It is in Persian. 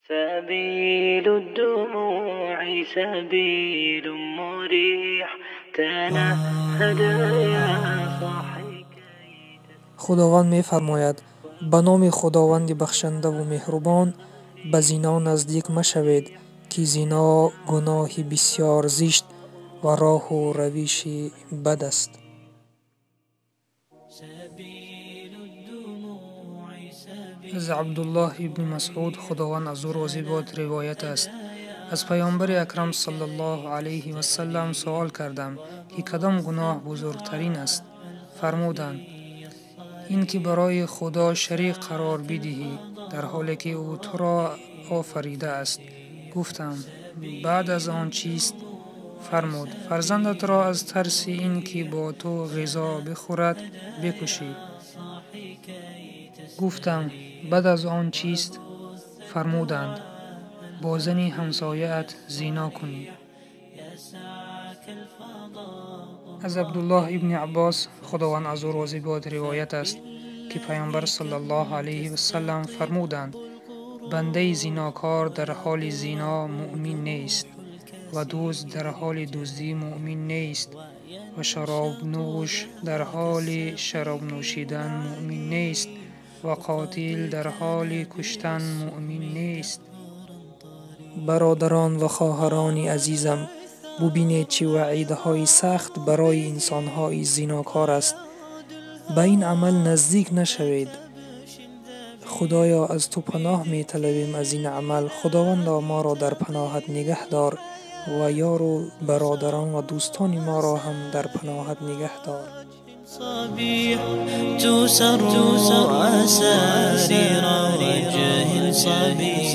سبيل الدموع سبيل مريح تنهد يا صاحي. خداوند می فرماید به نام خداوند بخشنده و مهربان، به زنا نزدیک مشوید که زنا گناهی بسیار زشت و راه و روش بد است. از عبدالله ابن مسعود خداوند از او راضی باد روایت است: از پیامبر اکرم صلی الله علیه و سلم سوال کردم که کدام گناه بزرگترین است؟ فرمودند این که برای خدا شریک قرار بدهی در حالی که او تو را آفریده است. گفتم بعد از آن چیست؟ فرمود فرزندت را از ترس این که با تو غذا بخورد بکشی. گفتم بعد از آن چیست؟ فرمودند با زن همسایه‌ات زنا کنی. از عبدالله ابن عباس خداوند از او راضی باد روایت است که پیامبر صلی الله علیه و سلم فرمودند بنده زناکار در حال زنا مؤمن نیست و دزد در حال دزدی مؤمن نیست و شراب نوش در حال شراب نوشیدن مؤمن نیست و قاتل در حال کشتن مؤمن نیست. برادران و خواهران عزیزم، ببینید چه وعیدهای سخت برای انسانهای زناکار است. به این عمل نزدیک نشوید. خدایا از تو پناه می طلبیم از این عمل. خداوندا ما را در پناهت نگه دار و یار و برادران و دوستان ما را هم در پناهت نگه دار. صبيح تسر أسارير وجه صبيح